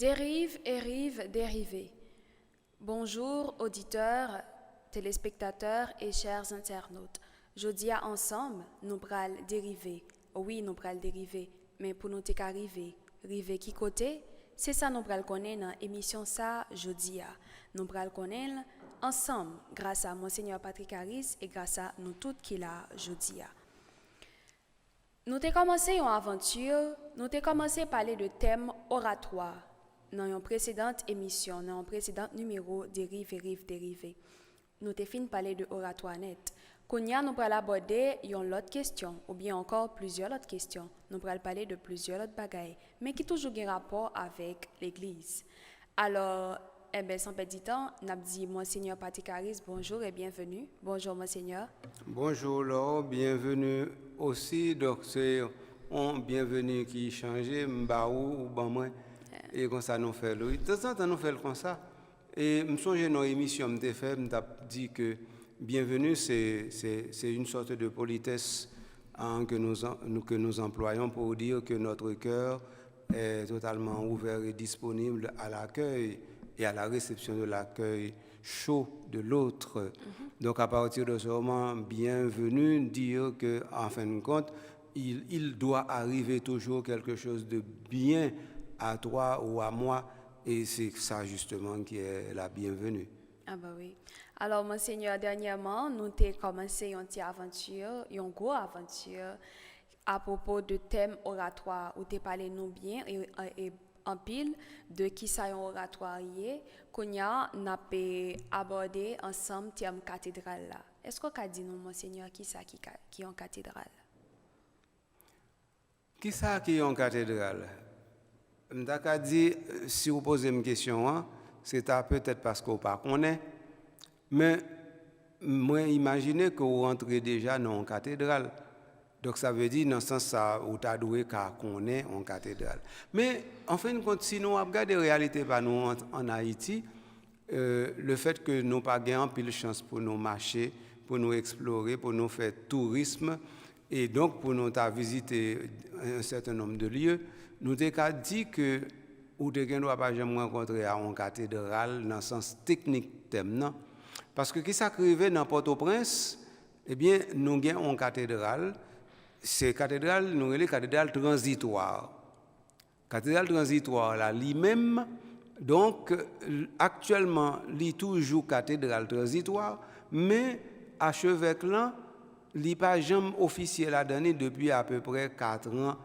Dérive et rive dérivée. Bonjour auditeurs, téléspectateurs et chers internautes. Jodi a ensemble, nous pral dériver. Oui, nous pral dériver, mais pour nous arriver, river qui côté, c'est ça nous pral connaître dans émission ça jodi a. Nous pral connaître ensemble grâce à Monseigneur Patrick Harris et grâce à nous toutes qui là jodi a. Nous avons commencé une aventure, nous avons commencé à parler de thème oratoire dans une précédente émission, dans un précédent numéro Dérive et rive dérivée. Nous avons fini de parler de oratoire net. Kounia, nous allons aborder une autre question, ou bien encore plusieurs autres questions. Nous allons parler de plusieurs autres bagailles, mais qui toujours en rapport avec l'Église. Alors, sans perdre du temps, nous avons dit Monseigneur Patrick Harris, bonjour et bienvenue. Bonjour, Monseigneur. Bonjour, Laure, bienvenue aussi. Donc, c'est un bienvenue qui change, m'baou ou ban et comme ça nous fait. De temps en temps, nous faisons comme ça. Et je me souviens dans l'émission, je me dit que bienvenue, c'est une sorte de politesse que nous employons pour dire que notre cœur est totalement ouvert et disponible à l'accueil et à la réception de l'accueil chaud de l'autre. Donc à partir de ce moment, bienvenue, dire qu'en fin de compte, il doit arriver toujours quelque chose de bien à toi ou à moi, et c'est ça justement qui est la bienvenue. Ah bah oui. Alors, Monseigneur, dernièrement, nous avons commencé une petite aventure, une grosse aventure à propos de thème oratoire, où tu as parlé nous bien et en pile de qui ça un oratoire est, qu'on a abordé ensemble thème cathédrale là. Est-ce qu'on a dit nous, Monseigneur, qui ça qui est en cathédrale? Qui ça qui est en cathédrale? Je dit, si vous posez une question, c'est peut-être parce que vous ne connaissez pas. Mais moi, imaginez que vous rentrez déjà dans une cathédrale. Donc ça veut dire, dans ce sens, ça, vous avez doué qu'à connaître en cathédrale. Mais en fin de compte, si nous regardons la réalité par nous en Haïti, le fait que nous n'avons pas pile chance pour nous marcher, pour nous explorer, pour nous faire tourisme, et donc pour nous visiter un certain nombre de lieux, nous avons dit que nous ne doit pas jamais rencontrer à une cathédrale dans le sens technique thème. Parce que qui s'arrivait dans Port-au-Prince, eh bien, nous avons une cathédrale. C'est cathédrale, nous avons cathédrale transitoire. Cathédrale transitoire, là, lui-même, donc, actuellement, il est toujours cathédrale transitoire, mais à Chevêque-là, il n'est pas jamais officiel à donner depuis à peu près 4 ans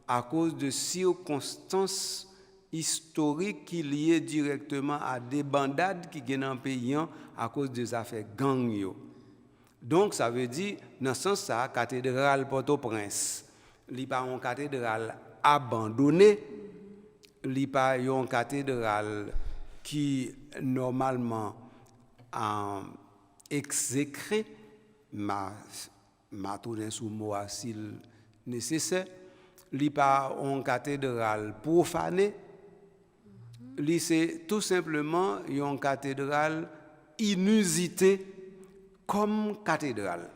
à cause de circonstances historiques qui liées directement à des bandades qui viennent en pays à cause des affaires gang. Donc, ça veut dire, dans ce sens, ça, cathédrale Port-au-Prince, il n'est pas une cathédrale abandonnée, il n'est pas une cathédrale qui, normalement, exécrée, ma tourné sous mot s'il nécessaire, il n'est pas une cathédrale profanée, c'est tout simplement une cathédrale inusitée comme cathédrale,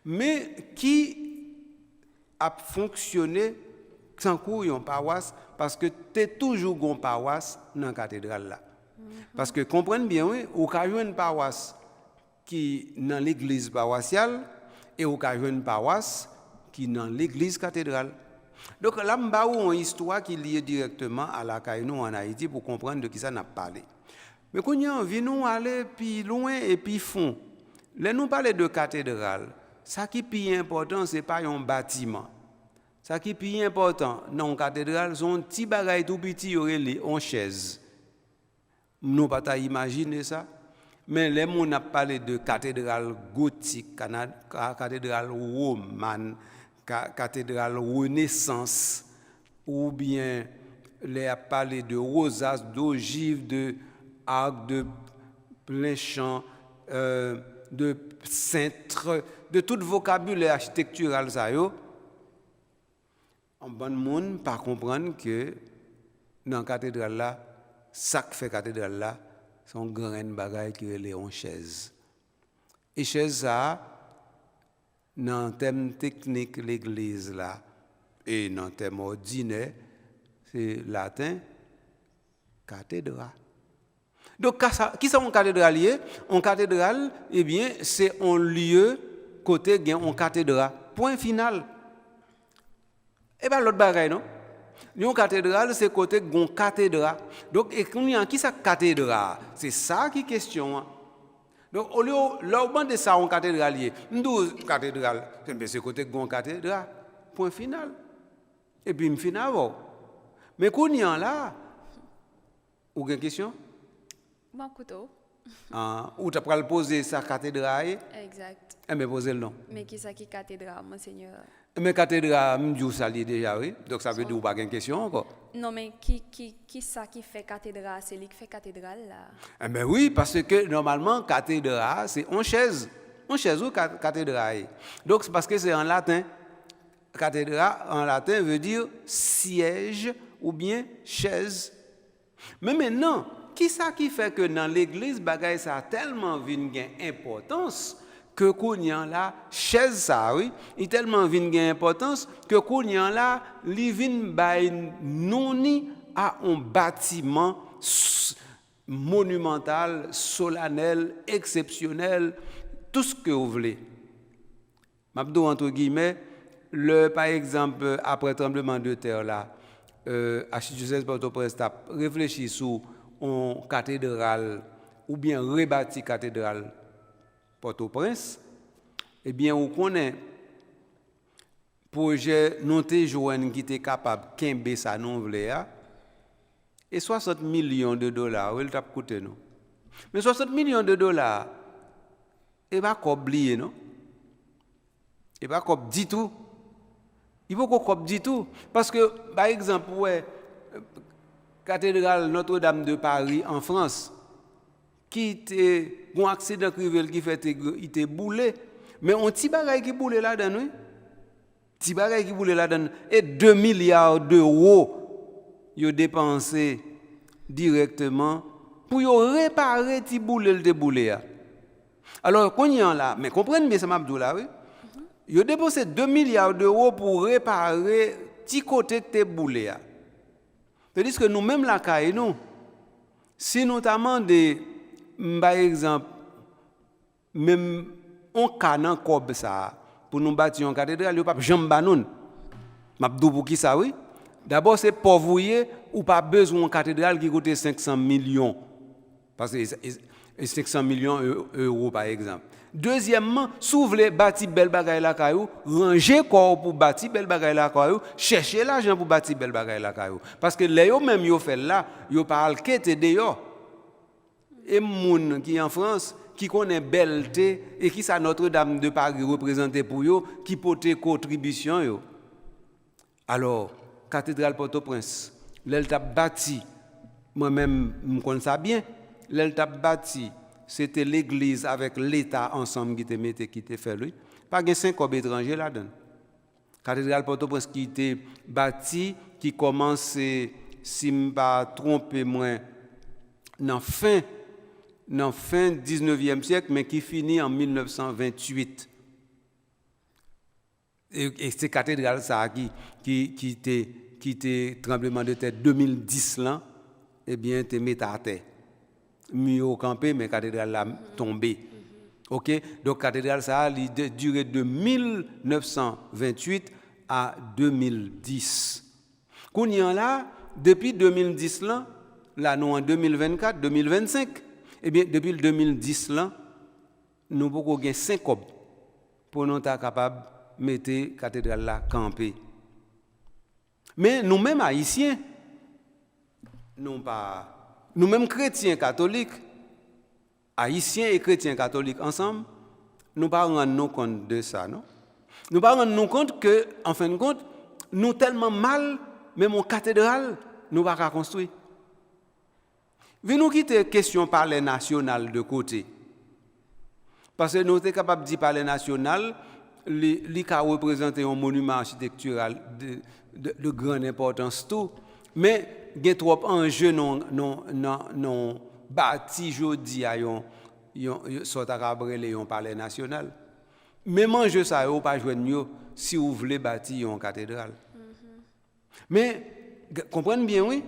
mais qui a fonctionné sans coup une paroisse, parce que tu es toujours une paroisse dans la cathédrale là. Parce que comprenez bien, oui, ou ka une paroisse qui dans l'église paroissiale et ou ka une paroisse qui dans l'église cathédrale. Donc là, je vais une histoire qui est liée directement à la Caïnou en Haïti pour comprendre de qui ça n'a parlé. Mais quand nous venons aller plus loin et plus fond, là nous parlons de cathédrale. Ça qui est plus important, ce n'est pas un bâtiment. Ça qui est plus important dans une cathédrale, c'est un petit bagage tout petit, une chaise. Nous ne pouvons pas imaginer ça. Mais les gens ont parlé de cathédrale gothique, cathédrale romane, cathédrale Renaissance, ou bien les a parlé de rosaces, d'ogives, de arcs, de plein champ, de cintre, de tout vocabulaire architectural ça yo. En bon monde pas comprendre que dans la cathédrale là, ça qui fait cathédrale là, son grand bagaille qui est en chaise. Et chaise ça, dans le thème technique l'église là, et dans le thème ordinaire, c'est latin, cathédrale. Donc, qui sont une cathédrale? Une cathédrale, eh bien, c'est un lieu côté gain une cathédrale. Point final. Et bien, l'autre bagaille, non? Une cathédrale, c'est côté une cathédrale. Donc, qui ça cathédrale? C'est ça qui est question. Donc, au lieu de ça, une cathédrale, nous, cathédrale, c'est côté une cathédrale. Point final. Et puis, je finis avant. Mais quand il y a là, vous avez une question? Bon couteau. Ou tu as poser sa cathédrale? Exact. Mais posez le nom. Mais qui ça qui cathédrale, monseigneur? Mais cathédrale, je dis ça déjà, oui. Donc ça veut dire que vous n'avez pas de question encore. Non, mais qui ça qui fait cathédrale? C'est lui qui fait cathédrale là? Mais oui, parce que normalement, cathédrale, c'est une chaise. Une chaise ou cathédrale. Donc c'est parce que c'est en latin. Cathédrale, en latin, veut dire siège ou bien chaise. Mais maintenant, qui ça qui fait que dans l'église, bagaille ça a tellement une importance que kounyan là, chaise ça, oui, il tellement une importance que kounyan là, li vin bay noni à un bâtiment monumental, solennel, exceptionnel, tout ce que vous voulez. M'abdou entre guillemets, par exemple, après le tremblement de terre là, Archidiocèse Port-au-Prince a réfléchi sur une cathédrale ou bien rebâti cathédrale Port-au-Prince. Eh bien, on connaît projet non te joine qui était capable de kembe ça non vle et 60 millions de dollars, il t'a coûté nous. Mais 60 millions de dollars, et pas oublier non. Et pas comme dit tout. Il faut qu'on coupe du tout. Parce que, par exemple, ouais, cathédrale Notre-Dame de Paris en France, qui était un accident crivel qui fait il était boulé, mais on petit bagaille qui boulé là-dedans, oui. Petit bagaille qui boulé là-dedans et 2 milliards d'euros ils ont dépensé directement pour réparer petit boulé le déboulé. Alors qu'on y en là, mais comprenez bien ça m'a dit là, oui. Ils ont dépensé 2 milliards d'euros pour réparer petit côté de boulé. C'est-à-dire que nous-mêmes, la caille, nous, si notamment par exemple, même on canon comme ça, pour nous bâtir une cathédrale, il n'y a pas jamais banon. M'abdou pour qui ça, oui? D'abord, c'est pauvrouiller ou pas besoin d'une cathédrale qui coûte 500 millions. Parce que 500 millions d'euros, par exemple. Deuxièmement, s'ouvrir bâtir belle bagaille la caillou, ranger corps pour bâtir belle bagaille la caillou, chercher l'argent pour bâtir belle bagaille la caillou. Parce que les yo même yo fait là, yo pas alquete dehors. Et moun qui en France qui connaît belleté et qui ça Notre-Dame de Paris représenté pour yo, qui porte contribution yo. Alors, cathédrale Port-au-Prince, l'elle t'a bâti, moi-même me connais ça bien, l'elle t'a bâti. C'était l'église avec l'État ensemble qui était fait lui. Pas de 5 étrangers là-dedans. Cathédrale Port-au-Prince qui était bâtie, qui commençait, si je ne me pas tromper moi, dans fin 19e siècle, mais qui finit en 1928. Et c'est cathédrale ça qui était tremblement de terre 2010 là, eh bien, te mis à terre. Mieux au campé, mais cathédrale là tombée. OK? Donc cathédrale ça a duré de 1928 à 2010. Qu'on y en là, depuis 2010 là nous en 2024, 2025, eh bien depuis le 2010 là, nous pouvons gagner 5 cobs pour nous être capables de mettre cathédrale là campée. Mais nous-mêmes haïtiens, nous-mêmes chrétiens catholiques, haïtiens et chrétiens catholiques ensemble, nous ne rendons pas compte de ça, non? Nous ne rendons pas compte que, en fin de compte, nous tellement mal, même en cathédrale, nous ne pouvons pas construire. Venons quitter la question palais national de côté. Parce que nous sommes capables de dire palais national, il a représenté un monument architectural de grande importance tout, mais il y a trop d'enjeux non bâti jodi à yon soit à cabré un palais national. Même enjeu ça yo pas joindre mieux si vous voulez bâtir une cathédrale. Mais comprenez bien oui,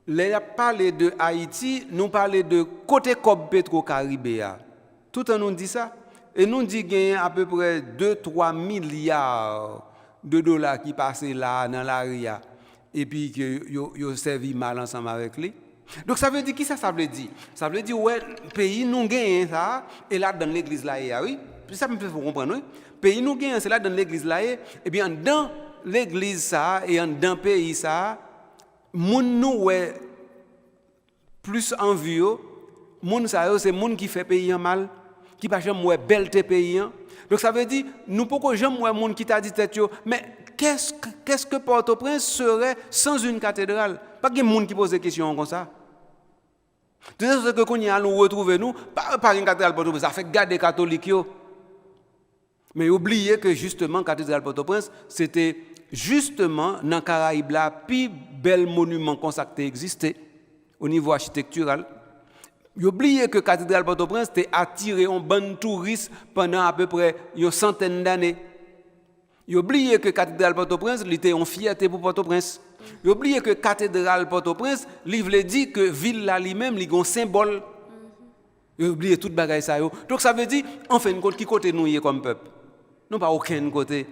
les parler de Haïti, nous parler de côté Cob Petro-Caribéa. Tout en nous dit ça. Et nous dit qu'il y a à peu près 2-3 milliards de dollars qui passent là dans l'ARIA. Et puis que yo servi mal ensemble avec lui. Donc ça veut dire qui ça veut dire? Ça veut dire ouais, pays nous gagnons ça et là dans l'église là oui. Puis ça me fait comprendre oui. Pays nous gagnons c'est là dans l'église là et bien dans l'église ça et dans pays ça moun nous ouais plus envieux, moun ça c'est moun qui fait pays en mal, qui pas jamais ouais belté pays. Donc ça veut dire nous pas jamais ouais moun qui t'a dit tête yo mais qu'est-ce que Port-au-Prince serait sans une cathédrale? Pas qu'il y ait des gens qui posent des questions comme ça. Tout ce que nous allons retrouver, nous, pas une cathédrale Port-au-Prince, ça fait garder les catholiques. Mais oubliez que justement, la cathédrale Port-au-Prince, c'était justement dans les Caraïbes, le plus bel monument consacré existait au niveau architectural. Oubliez que la cathédrale Port-au-Prince a attiré un bon touriste pendant à peu près une centaine d'années. Oubliez que la cathédrale Port-au-Prince était une fierté pour Port-au-Prince. Oubliez que la cathédrale Port-au-Prince livre dit que ville là lui-même est un symbole. Oubliez toute bagaille ça. Donc ça veut dire en fin de compte qui côté nous comme peuple. Nous pas aucun côté.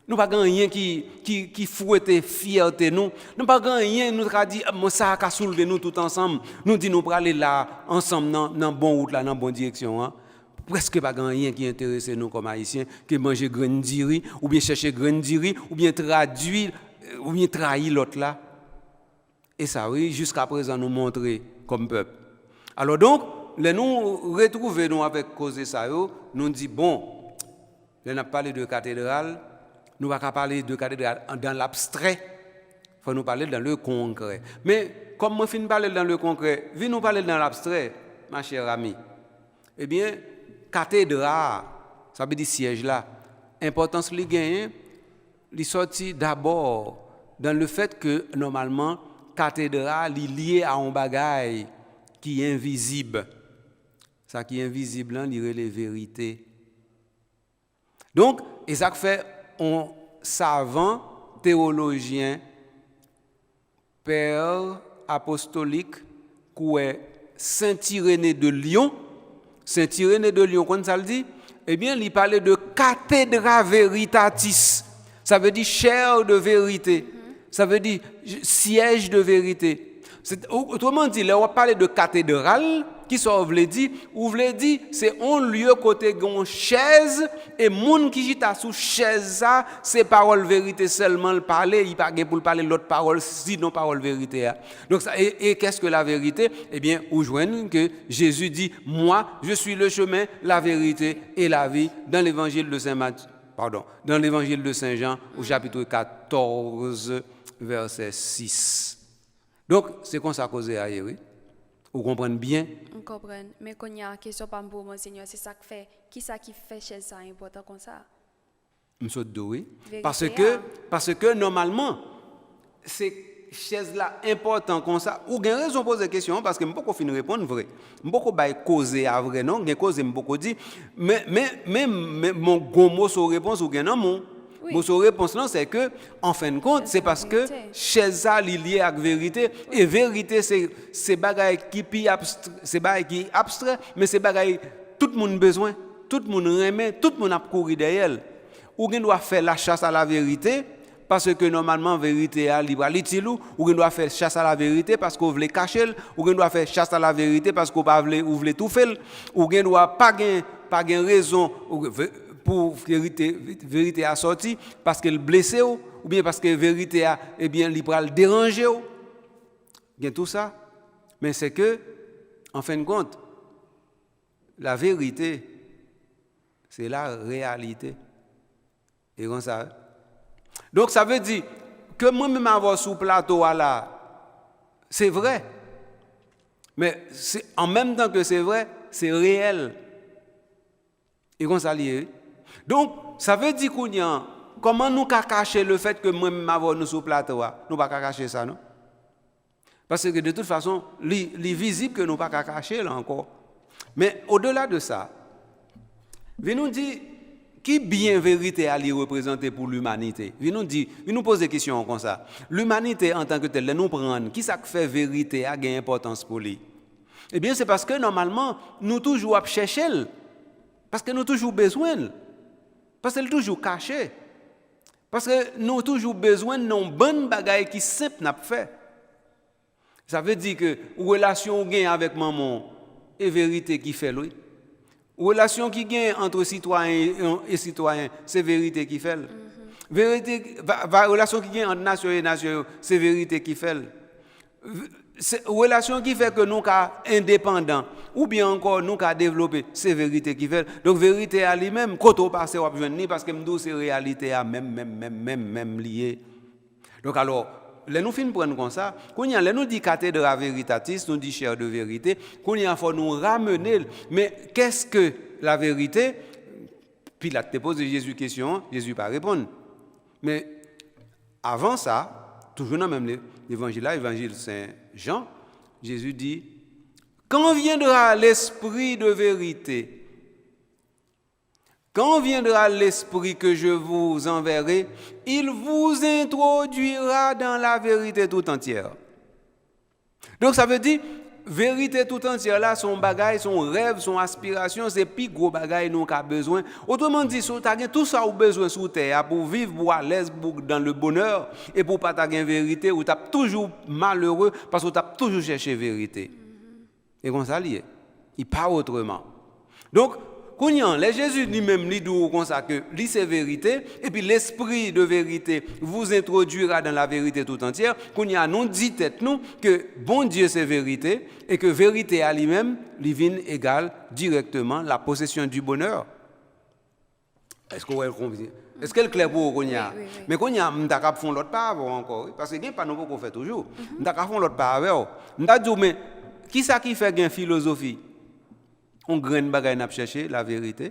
Nous pas rien qui fouette fierté nous. Nous pas rien nous a dit ça a soulever nous tout ensemble. Nous dit nous pour aller là ensemble dans bonne route là dans bonne direction Presque pas rien qui intéresse nous comme haïtiens que manger grain de riz ou bien chercher grain de riz ou bien traduire ou bien trahir l'autre là. Et ça oui, jusqu'à présent nous montrer comme peuple. Alors donc, nous retrouver nous avec cause ça nous dit bon, on a parlé de cathédrale, nous va pas parler de cathédrale dans l'abstrait. Faut nous parler dans le concret. Mais comme moi fin parler dans le concret, viens nous parler dans l'abstrait, ma chère amie. Eh bien, cathédrale, ça veut dire siège là. Importance li gagne, li sorti d'abord dans le fait que normalement cathédrale est lié à un bagage qui est invisible. Ça qui est invisible, là, il les vérités. Donc, et ça fait un savant théologien, père apostolique, qui est Saint-Irénée de Lyon. Saint-Irénée de Lyon, quand ça le dit, eh bien, il parlait de cathedra veritatis. Ça veut dire chair de vérité. Ça veut dire siège de vérité. Autrement dit, là, on parle de cathédrale, qui ça veut dire? Ou veut dire, c'est un lieu côté une chaise, et moun qui jita sous chaise ça, c'est parole vérité seulement le parler, il pas pour parler l'autre parole, sinon parole vérité. Donc ça, et qu'est-ce que la vérité? Eh bien, vous joignez que Jésus dit, moi, je suis le chemin, la vérité et la vie, dans l'évangile de dans l'évangile de Saint Jean, au chapitre 14, verset 6. Donc, c'est comme ça cause à oui. Vous comprenez bien? On comprend. Mais quand il y a une question pour moi, Seigneur, c'est ça qui fait chez ça important comme ça? Monsieur oui. Parce que normalement, c'est chaise là important comme ça. Ou bien raison de poser question parce que je ne peux pas finir répondre vrai. Je ne peux pas causer à vrai non, je cause je peux pas dire mais mon gros mot sur réponse ou bien non mon Mon réponse là c'est que en fin de compte c'est parce que chaise ça lié à la vérité et vérité c'est bagaille qui abstrait mais c'est bagaille tout le monde besoin, tout le monde remet, tout le monde a couru derrière. Ou bien doit faire la chasse à la vérité parce que normalement vérité a libre utile ou doit faire chasse à la vérité parce qu'on veut cacher ou doit faire chasse à la vérité parce qu'on pas veut tout faire ou doit pas gain raison pour vérité a sorti parce qu'elle blessé ou bien parce que vérité a eh bien il va le déranger ou bien tout ça mais c'est que en fin de compte la vérité c'est la réalité et comme ça. Donc ça veut dire que moi-même avoir sous plateau là, c'est vrai. Mais c'est, en même temps que c'est vrai, c'est réel. Et comme ça lié. Donc ça veut dire qu'on y a, comment nous cacher le fait que moi-même avoir nous sous plateau nous pas cacher ça non? Parce que de toute façon, il est visible que nous pas cacher là encore. Mais au-delà de ça, il nous dit qui bien vérité à lui représenter pour l'humanité? Il nous pose des questions comme ça. L'humanité en tant que telle, nous prendre, qui ça fait vérité a gain importance pour lui? Eh bien, c'est parce que normalement, nous toujours à chercher, parce que nous toujours besoin, parce qu'elle est toujours cachée, parce que nous toujours besoin de bonnes bagailles qui simple n'a fait. Ça veut dire que relation gain avec maman et vérité qui fait lui. Relation qui gagne entre citoyens et citoyens, c'est vérité qui fait. Vérité, relation qui gagne entre nation et nation, c'est vérité qui fait. Relation qui fait que nous sommes indépendants, ou bien encore nous sommes développés, c'est vérité qui fait. Donc vérité à lui-même, quand on passe, on va ni parce que nous c'est réalité à même lié. Donc alors, les nous fin prendre comme ça, quand y a nous dit cathédrale véritatis, nous dit chair de vérité, quand il faut nous ramener, mais qu'est-ce que la vérité? Pilate te pose Jésus question, Jésus pas répondre. Mais avant ça, toujours dans même l'évangile là, évangile Saint Jean, Jésus dit: quand viendra l'esprit de vérité, quand viendra l'esprit que je vous enverrai, il vous introduira dans la vérité tout entière. Donc ça veut dire, vérité tout entière là, son bagage, son rêve, son aspiration, c'est plus gros bagage nous avons besoin. Autrement dit, si tu as tout ça ou besoin sur terre pour vivre pour à l'aise, dans le bonheur et pour pas ta vérité, ou tu es toujours malheureux parce que tu as toujours cherché vérité. Et comme ça lié, il pas autrement. Donc les Jésus lui-même dit comme ça que lui c'est vérité et puis l'esprit de vérité vous introduira dans la vérité tout entière. Nous dit tête nous que bon Dieu c'est vérité et que vérité à lui-même lui vient égale directement la possession du bonheur. Est-ce que vous comprenez? Est-ce qu'elle est claire pour vous? Oui. Mais quand il y a un peu de l'autre part encore, parce que ce n'est pas nous qu'on fait toujours. On a fait l'autre part avec. On a dit, mais qui ça qui fait une philosophie? On graine bagaille n'a chercher la vérité.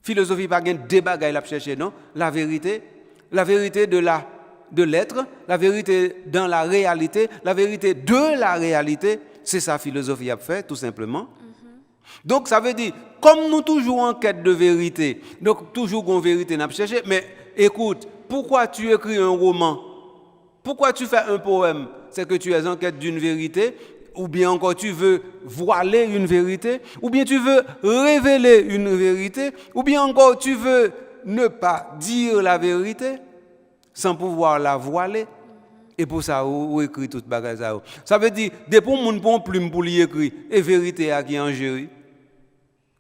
Philosophie pas gain deux bagaille n'a chercher non, la vérité de l'être, la vérité dans la réalité, la vérité de la réalité, c'est ça philosophie a fait tout simplement. Donc ça veut dire comme nous toujours en quête de vérité, donc toujours en vérité n'a chercher, mais écoute, pourquoi tu écris un roman? Pourquoi tu fais un poème? C'est que tu es en quête d'une vérité. Ou bien encore tu veux voiler une vérité, ou bien tu veux révéler une vérité, ou bien encore tu veux ne pas dire la vérité sans pouvoir la voiler. Et pour ça, on écrit toute bagage ça. Ça veut dire, depuis qu'on prend plume pour lui écrire, et vérité à qui en gérer.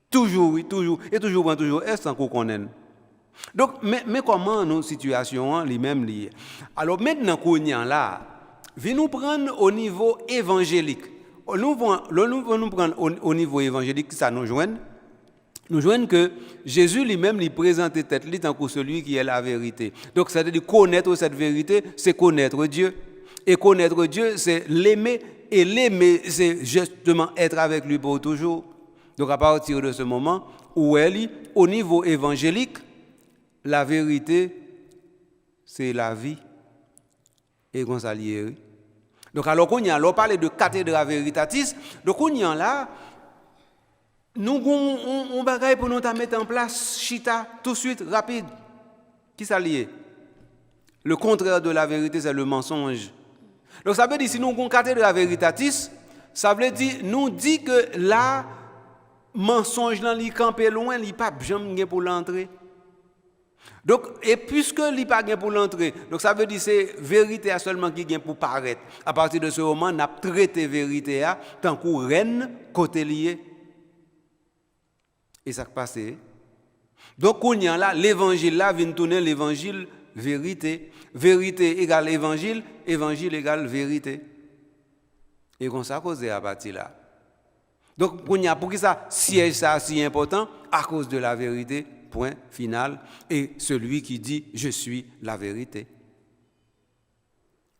Toujours, oui, toujours, et toujours, est-ce qu'on connaît? Donc, mais comment nos situations, les mêmes liées? Alors maintenant qu'on y est là, viens nous prendre au niveau évangélique. Nous prendre au niveau évangélique, ça nous joigne. Nous joignent que Jésus lui-même lui présente tête lui tant que celui qui est la vérité. Donc ça veut dire connaître cette vérité, c'est connaître Dieu. Et connaître Dieu, c'est l'aimer. Et l'aimer, c'est justement être avec lui pour toujours. Donc à partir de ce moment où elle est au niveau évangélique, la vérité, c'est la vie. Et qu'on s'allie. Donc alors qu'on y a, on parle de cathédrale véritatis, donc on y a là, nous on bagaille pour nous mettre en place, chita, tout de suite, rapide. Qui s'allie? Le contraire de la vérité, c'est le mensonge. Donc ça veut dire, si nous avons cathédrale véritatis, ça veut dire, nous dit que là, mensonge là, il campe loin, il pas jamais pour l'entrée. Donc, et puisque il n'y a pas pour l'entrée, donc ça veut dire que c'est vérité seulement qui vient pour paraître. À partir de ce moment, on a traité vérité tant qu'on reine côté lié. Et ça passe. Donc, on y a là, l'évangile là vient tourner l'évangile vérité. Vérité égale évangile, évangile égale vérité. Et comme ça, cause à partir là. Donc, on y a pour que ça siège ça si important à cause de la vérité. Point final, et celui qui dit « Je suis la vérité ».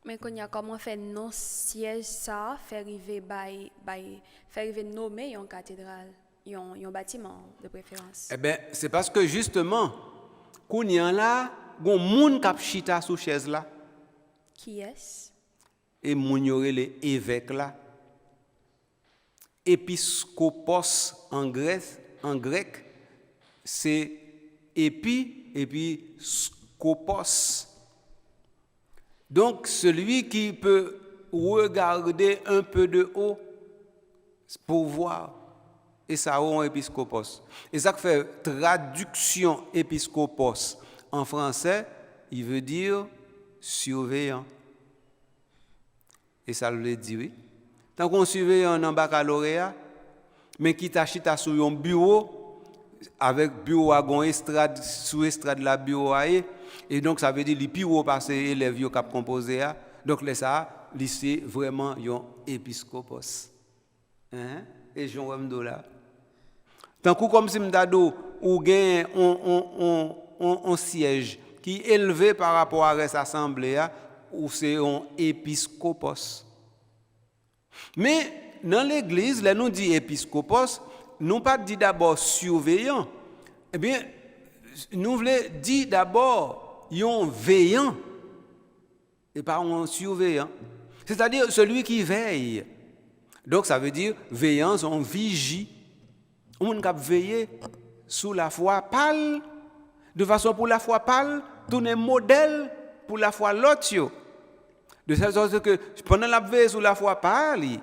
Mais comment faire non siège ça, faire arriver nommer une cathédrale, un bâtiment de préférence? Eh bien, c'est parce que justement, quand il y a là, il y a un monde qui a chita sous chaise là. Qui est-ce? Et il y a les évêques là. Épiscopos en grec, c'est épiscopos. Donc, celui qui peut regarder un peu de haut pour voir. Et ça, un épiscopos. Et ça fait traduction épiscopos en français, il veut dire surveillant. Et ça veut dire, oui. Tant qu'on surveillant en baccalauréat, mais qui t'achète sur un bureau, avec bureau à gon estrade, sous estrade la bureau à et donc ça veut dire les plus haut parce que élèves qui ont composé. Donc là, ça, c'est vraiment un épiscopos. Hein? Et Jean Wemdola. Tant que comme si m'dado ou gagne on siège qui est élevé par rapport à cette assemblée ou c'est un épiscopos. Mais dans l'église, là nous dit épiscopos, nous pas dit d'abord surveillant. Eh bien, nous voulons dire d'abord un veillant et pas un surveillant. C'est-à-dire celui qui veille. Donc ça veut dire veillance, on vigie. On peut veiller sous la foi pâle, de façon pour la foi pâle, tourner modèle pour la foi l'autre. De cette sorte que pendant la veille sous la foi pâle,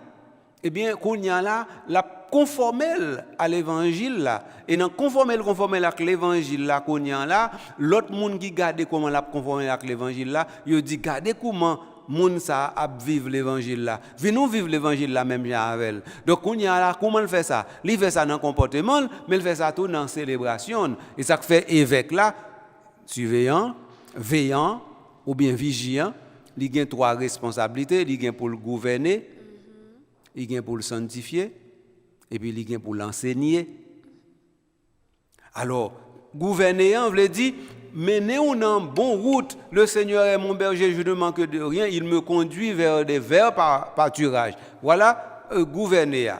eh bien, qu'on y a là, la conformer à l'évangile là, et dans conformer avec l'évangile là, qu'on y a là, l'autre monde qui garde comment la conformer avec l'évangile là, il dit garder comment moun ça a vivre l'évangile là. Venons vivre l'évangile là même avec. Donc on y a là comment il fait ça? Il fait ça dans le comportement, mais il fait ça tout dans la célébration. Et ça fait évêque là, surveillant, veillant ou bien vigilant, il a trois responsabilités, il a pour le gouverner, il a pour le sanctifier et puis il a pour l'enseigner. Alors, gouverner on veut dire menez-nous en bonne route, le Seigneur est mon berger, je ne manque de rien, il me conduit vers des verts pâturages. Voilà, gouverner.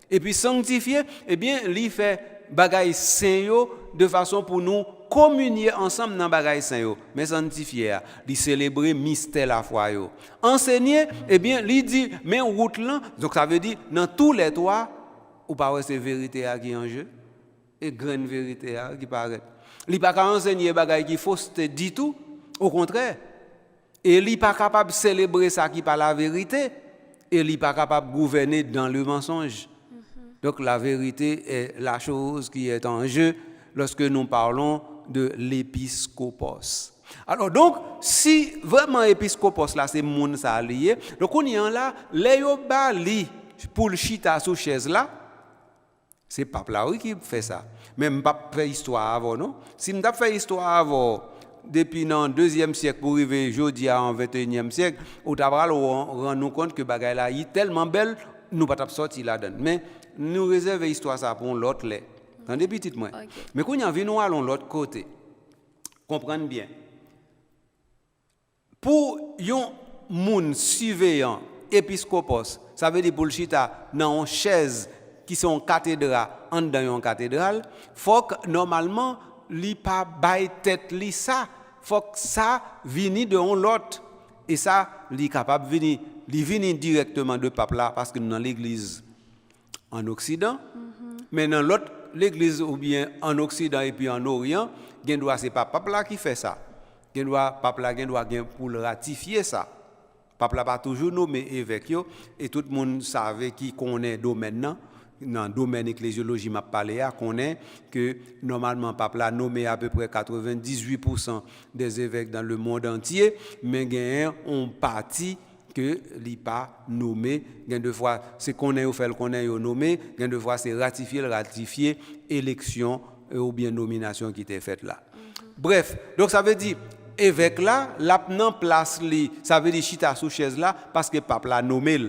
Et puis sanctifier, eh bien, il fait bagaille saint de façon pour nous communier ensemble dans bagaille saint mais sanctifier, il célébrer mystère la foi yo. Enseigner, eh bien, il dit mais route là, donc ça veut dire dans tous les toits ou pas c'est vérité qui est en jeu et grande vérité qui paraît. Il n'est pas capable d'enseigner des choses qui faussent dit tout, au contraire. Et il n'est pas capable de célébrer ça qui n'est pas la vérité. Et il n'est pas capable de gouverner dans le mensonge. Donc la vérité est la chose qui est en jeu lorsque nous parlons de l'épiscopos. Alors donc, si vraiment l'épiscopos là, c'est moun ça lié, donc on y a là, les bali pour le chita sous chaise là, c'est pape là qui fait ça. Même pas fait histoire avant, non? Si m't'a fait histoire avant, depuis le 2e siècle pour arriver aujourd'hui en 21e siècle, on rend nous compte que bagay là est tellement belle, nous pas t'a sorti là-dedans. Mais nous réservons histoire ça pour l'autre lait. Attendez petit moi. Okay. Mais quand on vient nous allons l'autre côté. Comprenez bien. Pour un moun surveillant épiscopos, ça veut dire pour le chita dans une chaise qui sont cathédrales en dans une cathédrale, faut que normalement li pas bail tête li ça, faut que ça vienne de l'autre et ça li capable venir, li venir directement de pape là parce que dans l'église en occident, mais dans l'autre l'église ou bien en occident et puis en orient, gen doit c'est pas pape là qui fait ça. Gen doit pape là gen doit pour le ratifier ça. Pape là pas toujours nommé évêque yo et tout le monde savait qui connaît domaine nan. Dans le domaine ecclésiologie m'a parlé à connaît que normalement pape là nommé à peu près 98% des évêques dans le monde entier mais gagne on partie que li pas nommé gagne de fois c'est connaît ou fait connaît ou nommé gagne de fois c'est ratifier élection ou bien nomination qui était faite là. Bref, donc ça veut dire évêque là la nan place li ça veut dire chita sous chaise là parce que pape là nommé.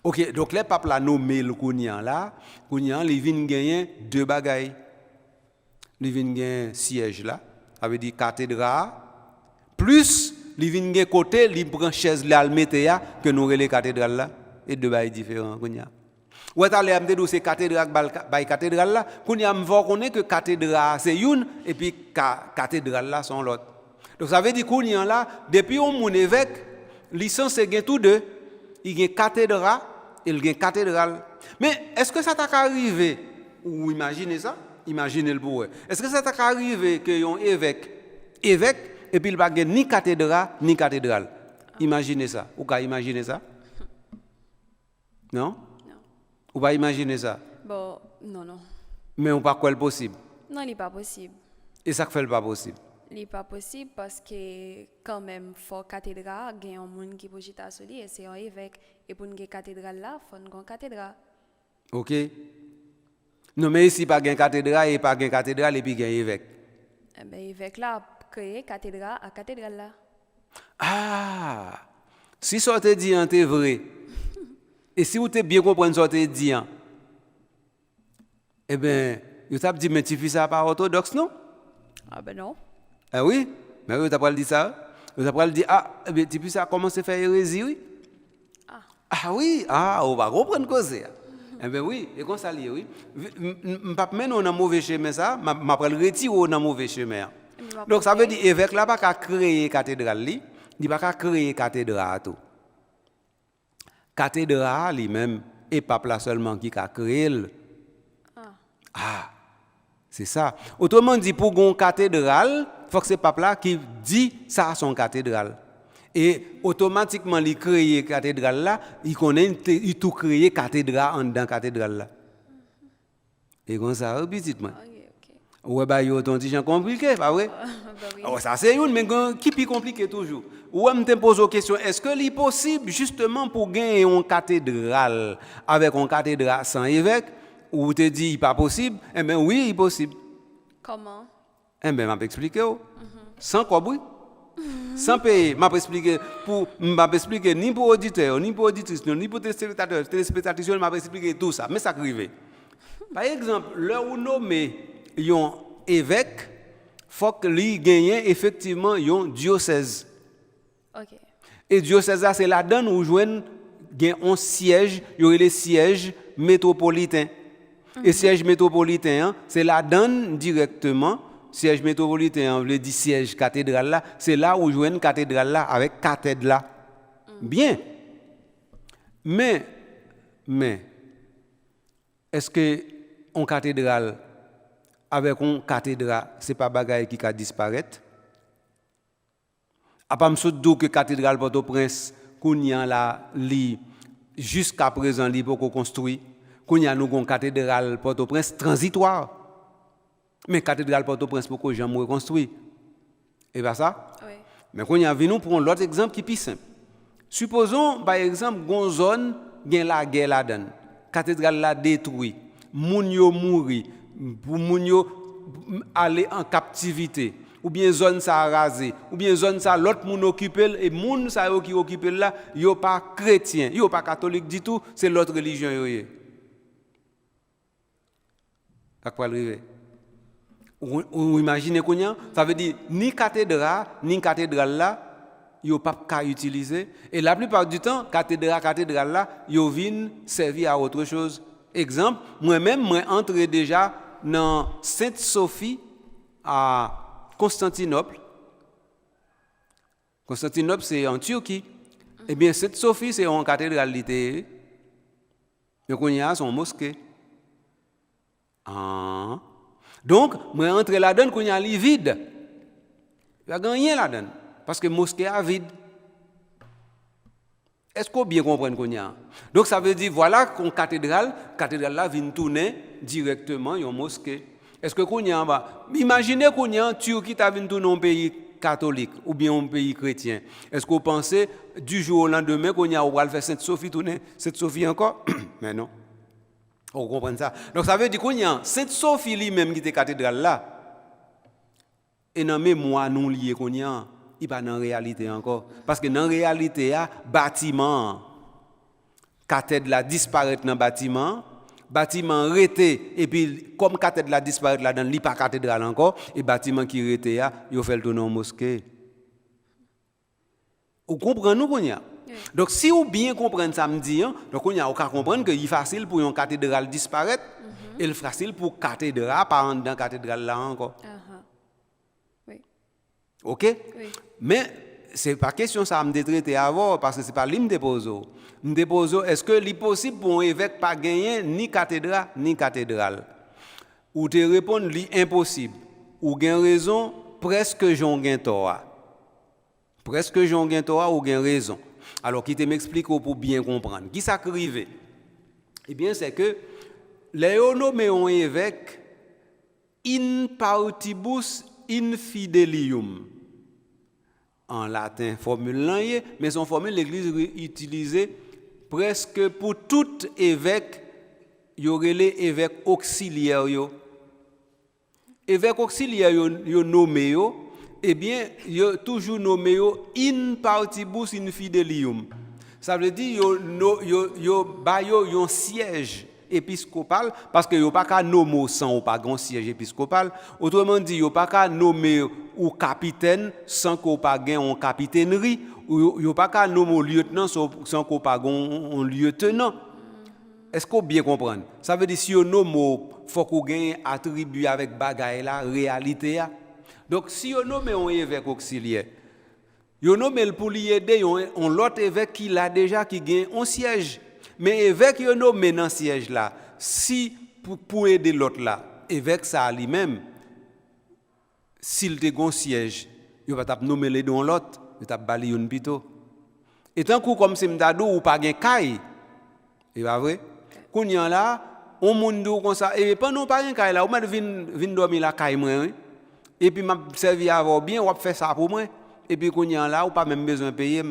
OK, donc les papes là nommé le Kounian là, Kounian il vient gagner deux bagailles. Il vient gagner siège là, ça veut dire cathédrale plus il vient gagner côté, il prend chaise là le mettre que nous relais cathédrale là et deux bagailles différents Kounian. Ou est allé me dire c'est cathédrale bail cathédrale là, Kounian me voir connaît que cathédrale c'est une et puis cathédrale là sont l'autre. Donc ça veut dire Kounian là depuis mon évêque licence c'est gain tous deux. Il y a cathédrale et il y a cathédrale. Mais est-ce que ça t'a arrivé ou imaginez ça? Imaginez le pour eux. Est-ce que ça t'est arrivé que un évêque et puis il pas ni cathédrale ni cathédrale? Imaginez ça. Ou pas imaginer ça? Non? Non. Ou pas imaginer ça? Bon, non. Mais on pas quoi le possible. Non, il n'est pas possible. Et ça fait le pas possible. Il n'est pas possible parce que quand même, faut cathédrale, il y a un monde qui peut jeter sur lui et c'est un évêque. Et pour une cathédrale là, il faut une cathédrale. OK? Non, mais ici, pas de cathédrale et pas de cathédrale et puis il y a un évêque. Eh bien, évêque là, créé cathédrale à cathédrale là. Ah! Si ça te dit, c'est vrai. Et si vous avez bien compris ce que tu dit, eh bien, vous avez dit, mais tu fais ça par orthodoxe, non? Ah ben non. Ah oui? Mais vous avez dit ça? Vous avez dit, ah, eh bien, tu fais ça, comment se faire hérésie, oui? Ah oui? Ah, on va reprendre cause. Eh bien oui, et comme ça, oui. Je ne pas mener dans un mauvais chemin, ça, je vais le retirer dans un mauvais chemin. Donc ça veut dire, l'évêque là, pas qu'à créer cathédrale, il n'est pas qu'à créer cathédrale tout. Cathédrale lui-même, et pas là seulement qui a créé. Ah, c'est ça. Autrement dit, pour une cathédrale, il faut que ce pape là qui dit ça à son cathédrale. Et automatiquement, il crée cathédrale là, il connaît, il tout créé cathédrale en dedans cathédrale là. Et comme ça, petitement. Ouais, bah, il y a un petit compliqué, pas vrai? Oh, ça c'est une, mais qui est plus compliqué toujours. Ou je me pose la question, est-ce que c'est possible justement pour gagner une cathédrale avec une cathédrale sans évêque, ou te dit pas possible? Eh bien oui, il est possible. Comment? Eh bien, je vais expliquer. Sans quoi, oui? Sans payer, je vais expliquer ni pour auditeurs, ni pour auditrices, ni pour téléspectateurs, je vais expliquer tout ça. Mais ça arrive. Par exemple, là où nommé un évêque, il faut qu'il gagne effectivement un diocèse. OK. Et diocèse, c'est la donne où joignent un siège, il y aurait les sièges métropolitains. Et siège métropolitain, c'est la donne directement. Siège métropolitain, on veut dire siège cathédrale là, c'est là où joignent cathédrale là avec cathèdre là. Bien. Mais, est-ce que en cathédrale, avec une cathédrale, ce n'est pas bagaille qui va disparaître? À part me dire que cathédrale Port-au-Prince, qu'on y a là, jusqu'à présent, il faut construire. Qu'on y a nous une cathédrale Port-au-Prince transitoire. Mais cathédrale Port-au-Prince, pourquoi jamais reconstruit? Et pas ça? Oui. Mais qu'on y a vu, nous prenons l'autre exemple qui est plus simple. Supposons, par exemple, une zone, il y a la guerre là-dedans. Cathédrale là détruite. Moun yo mouri. Moun yo aller en captivité. Ou bien zone ça rasé. Ou bien zone ça l'autre moun occupé. Et moun ça qui occupé là, yo pas chrétien. Yo pas catholique du tout. C'est l'autre religion yo. À quoi arriver? Ou imaginez qu'on y a, ça veut dire ni cathédrale là, yo pas qu'à utiliser. Et la plupart du temps, cathédrale là, yo vinn servir à autre chose. Exemple, moi-même, moi entré déjà dans Sainte-Sophie à Constantinople. Constantinople, c'est en Turquie. Eh bien, Sainte-Sophie, c'est une cathédrale. Mais qu'on y a, c'est une mosquée. Ah. Donc, moi entré là-dedans, qu'on y a li vide. Il n'y a rien là-dedans. Parce que la mosquée est vide. Est-ce qu'on bien comprend qu'on y a? Donc, ça veut dire, voilà qu'on cathédrale là vient tourner directement une mosquée. Est-ce que qu'on y a? Imaginez qu'on y a en Turquie, qui vient tourner un pays catholique ou bien un pays chrétien. Est-ce qu'on pensait du jour au lendemain qu'on y a, on va faire Sainte-Sophie tourner? Sainte-Sophie encore? Mais non. On comprend ça. Donc ça veut dire qu'on y a Sainte-Sophie lui-même qui était cathédrale là. Et dans mémoire non lié qu'on y a, il pas dans réalité encore parce que dans réalité il bâtiment cathédrale là disparaît dans bâtiment resté et puis comme cathédrale là disparaît là dans il pas cathédrale encore et bâtiment qui resté il fait le tourner en mosquée. Vous comprenez nous qu'on y a? Donc, si vous bien comprenez ça, me dit, donc on y a aucun comprendre que c'est facile pour une cathédrale disparaître et le facile pour cathédrale pas en dans cathédrale là encore. Oui. OK? Oui. Mais c'est pas question ça me traiter avant parce que c'est pas lui me dépose. Me dépose est-ce que c'est possible pour un évêque pas gagner ni cathédrale ni cathédrale? ou te répondre li impossible, ou gen raison, presque j'en gen tort. Presque j'en gen tort ou gen raison. Alors, qui te m'explique pour bien comprendre. Qui ça arrive? Eh bien, c'est que les nommé un évêque in partibus infidelium. En latin, formule là, mais son formule l'Église utilisée presque pour tout évêque, il y aurait les évêques auxiliaires. Évêques auxiliaires, yo nommé, eh bien, yo toujours nommé in partibus infidelium. Ça veut dire yo un siège épiscopal parce que yo pas qu'à nommer sans ou pas grand siège épiscopal. Autrement dit, yo pas qu'à nommer ou capitaine sans qu'on pas gain en capitainerie, ou yo pas qu'à nommer lieutenant sans qu'on pas un lieutenant. Est-ce qu'on bien comprendre? Ça veut dire si on nomme faut qu'on gagne attribut avec bagaille la réalité a. Donc si on nomme un évêque auxiliaire, on nomme pour lui aider on l'autre évêque qui l'a déjà qui gagne un siège. Mais évêque yo nommé dans siège là, si pour aider l'autre là, évêque ça lui-même s'il te gon siège, il va t'a nommer les dans l'autre, il t'a bali une pito. Et tant que comme c'est m'dadou ou pas gen caille. C'est pas vrai? Kounya là, on monde comme ça et pendant pas gen caille là, ou m'a vinn dormir la caille moi. Et puis m'a servi avoir bien, ou faire ça pour moi. Et puis kounya là, ou pas même besoin payer.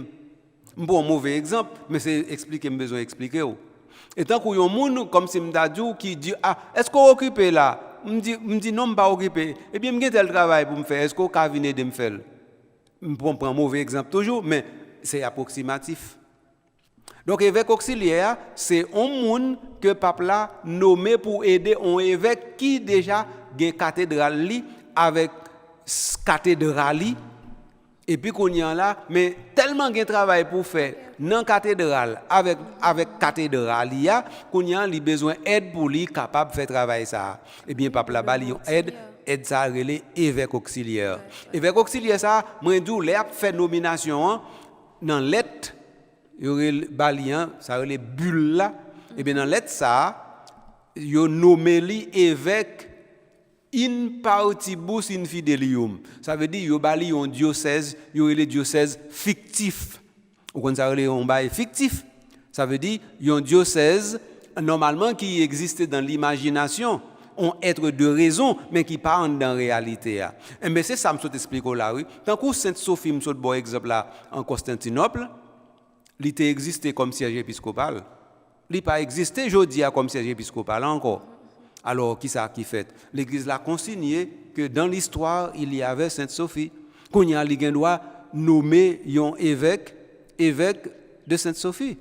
Bon mauvais exemple, mais c'est expliquer besoin expliquer. Et tant qu'il y a un monde comme si m'dadou qui dit est-ce qu'on occupé là? Me dit non pas occupé. Et bien me tel travail pour me faire. Est-ce qu'on ka venir de me faire? Me prend un mauvais exemple toujours, mais c'est approximatif. Donc évêque auxiliaire, c'est un monde que pape là nommé pour aider un évêque qui déjà gagne cathédrale li avec cathédrale li. Et puis qu'on y a là, mais tellement de travail pour faire dans la cathédrale, avec cathédrale, qu'on y a besoin d'aide pour lui capable de faire travail ça. Eh bien, papa là-bas, il aide ça à relais évêque auxiliaire. Évêque auxiliaire, ça, moi, d'où les fait nomination dans lettre, il y aurait balian, ça aurait les bulles là. Eh bien, dans lettre, ça, il a nommé l'évêque in partibus infidelium. Ça veut dire qu'il y a un diocèse, il y a le diocèse fictif. Ou quand ça veut dire un bail fictif, ça veut dire qu'il y a un diocèse normalement qui existe dans l'imagination, un être de raison, mais qui pas dans la réalité. Et mais c'est ça que je t'explique là, oui. Tant que Sainte Sophie, je bon exemple là, en Constantinople, il était existé comme siège épiscopal. Il n'a pas existé, je dis, comme siège épiscopal encore. Alors, qui ça qui fait? L'Église l'a consigné que dans l'histoire, il y avait Sainte Sophie. Qu'on y a l'Église doit nommer un évêque de Sainte Sophie.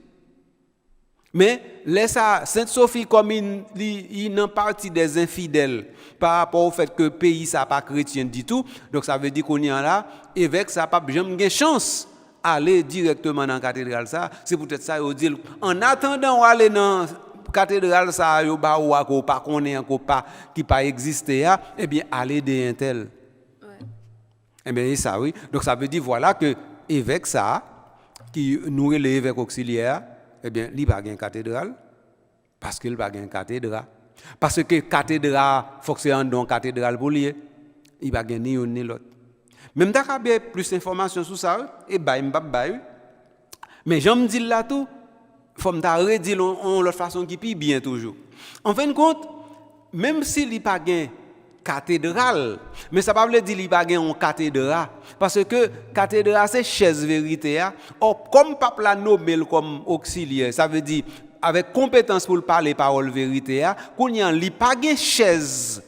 Mais laisse ça, Sainte Sophie comme il n'en partie des infidèles par rapport au fait que le pays ça pas chrétien du tout. Donc ça veut dire qu'on y a là, évêque ça pas jamais chance aller directement dans la cathédrale ça. C'est peut-être ça il dit en attendant aller dans cathédrale ça yo ba ou ko pas connaît encore pas qui pas exister eh bien aller de un tel. Eh bien ça oui. Donc ça veut dire voilà que évêque ça qui nous les évêques auxiliaires eh bien il pas gain cathédrale parce qu'il pas gain cathédrale parce que cathédrale fonctionne dans cathédrale pour lui il pas gain ni une ni l'autre. Même t'as plus d'informations sur ça et bah m'pa mais j'aime dire là tout faut me redire de l'autre façon qui puis bien toujours. En fin de compte, même s'il n'y a pas de cathédrale, mais ça ne veut pas dire qu'il n'y a pas de cathédrale. Parce que cathédrale, c'est chaise vérité. Or, comme pape l'a nommé comme auxiliaire, ça veut dire avec compétence pour parler parole vérité, qu'on n'y a pas de chaise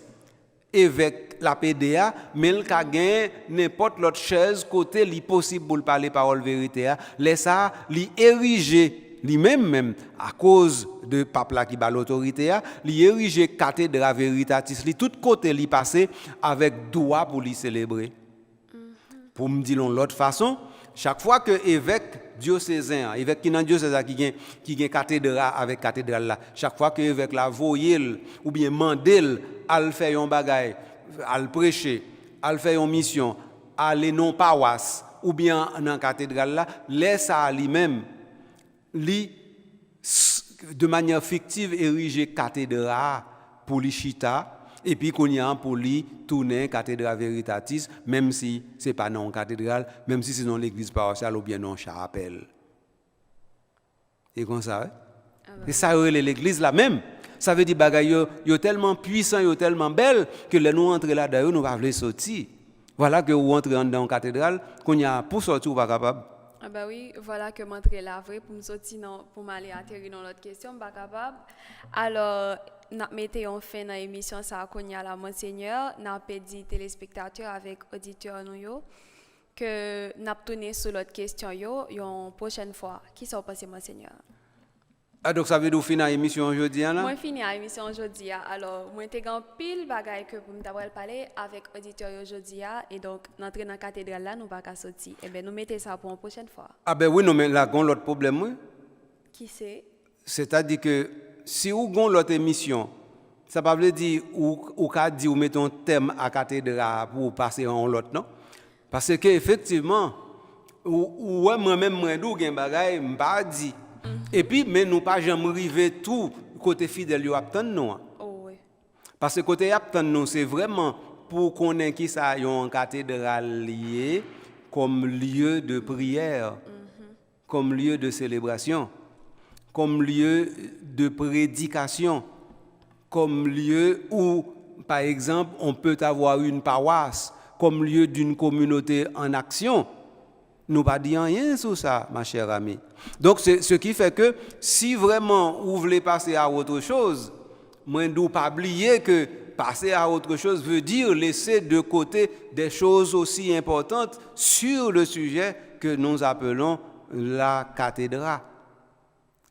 évêque la PDA, mais il y a n'importe l'autre chaise côté li possible pour parler parole vérité. Laisse ça, li ériger lui-même à cause de pape là qui bat l'autorité il érigé cathédrale veritatis li tout côté li passé avec droit pour lui célébrer. Pour me dire l'autre façon, chaque fois que évêque diocésain évêque qui dans diocèse qui gagne cathédrale avec cathédrale là, chaque fois que évêque la voyel ou bien mandel al faire un bagage, al prêcher, al faire une mission, aller non paroisse ou bien dans cathédrale là, laisse à lui-même de manière fictive ériger cathédrale pour l'Ichita et puis qu'on y a pour lui tourner cathédrale Veritatis, même si c'est pas non cathédrale, même si c'est dans l'église paroissiale ou bien non chapelle. Et comme ça, et ça l'église là même. Ça veut dire bagay yo tellement puissant, yo tellement belle que les nous entrer là-dedans, nous pas vouloir sortir. Voilà que vous entrez dans la cathédrale, qu'on y a pour sortir ou pas capable. Ah bah oui, voilà que m'entrer là vrai pour me sortir pour m'aller atterrir dans l'autre question, pas capable. Alors, n'a mettez en fin dans l'émission ça qu'on y a là monseigneur, n'a pas dit téléspectateurs avec auditeurs nous yo que n'a tourné sur l'autre question yo une prochaine fois. Qui s'en passe monseigneur? Ah, donc ça veut dire finir l'émission aujourd'hui là? Moi fini l'émission aujourd'hui. Alors, moi t'ai grand pile bagaille que pour me parler avec auditeurs aujourd'hui et donc n'entrer dans la cathédrale là nous pas qu'à sortir. Eh ben nous mettez ça pour une prochaine fois. Ah ben oui, non mais là gon l'autre problème oui. Qui c'est? C'est-à-dire que si vous gon l'autre émission, ça pas veut dire ou ka dit ou mettons thème à cathédrale pour passer en l'autre non? Parce que effectivement ou moi-même moi dou gen bagaille m'pas dit. Et puis, mais nous pas jamais arrivé tout côté fidèle yo attend nous. Oh oui. Parce que côté attend nous, c'est vraiment pour qu'on ait qui ça yon cathédrale lié comme lieu de prière, comme lieu de célébration, comme lieu de prédication, comme lieu où, par exemple, on peut avoir une paroisse, comme lieu d'une communauté en action. Nous pas dit rien sur ça, ma chère amie. Donc, c'est ce qui fait que si vraiment vous voulez passer à autre chose, moi, ne pas oublier que passer à autre chose veut dire laisser de côté des choses aussi importantes sur le sujet que nous appelons la cathédrale.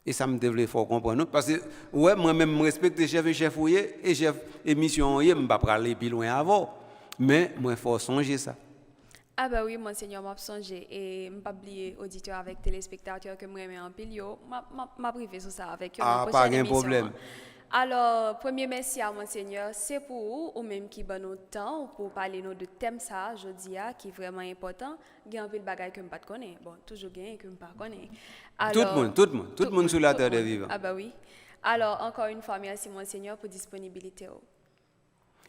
Et ça me devait fort comprendre. Parce que, ouais, moi-même, je respecte chef fouillé et chef émission, je ne vais pas aller plus loin avant. Mais moi, il faut songer ça. Ah bah oui, monseigneur, m'a songé et m'a pas oublié auditeur avec téléspectateurs que moi en pile yo, m'a privé sur ça avec eux. Ah, pas de problème. Alors, premier merci à monseigneur, c'est pour vous ou même qui donne notre temps pour parler de thème ça jeudi qui est vraiment important. Il y a un peu de bagages que je ne connais pas. Bon, toujours gain que je ne connais pas. Tout le monde sur la terre des vivants. Ah bah oui. Alors, encore une fois, merci monseigneur pour disponibilité.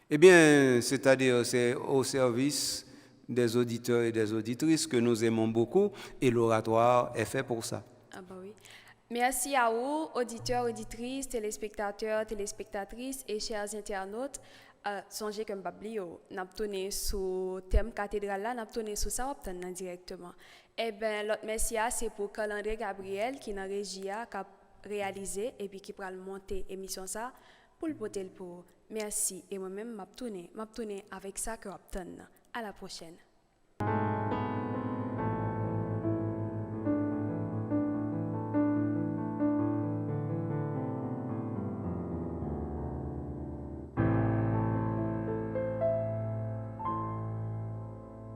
Eh bien, c'est-à-dire c'est au service des auditeurs et des auditrices que nous aimons beaucoup et l'oratoire est fait pour ça. Ah bah oui. Merci à vous, auditeurs, auditrices, téléspectateurs, téléspectatrices et chers internautes. Songez que Mbablio n'a tourné sur thème cathédrale là, n'a tourné sur ça directement. Eh bien, l'autre merci c'est pour Calendrier Gabriel qui n'a régi a réalisé et puis qui pourra monter émission ça pour le porter pour. Merci et moi-même m'a tourné avec ça que obtenir. À la prochaine.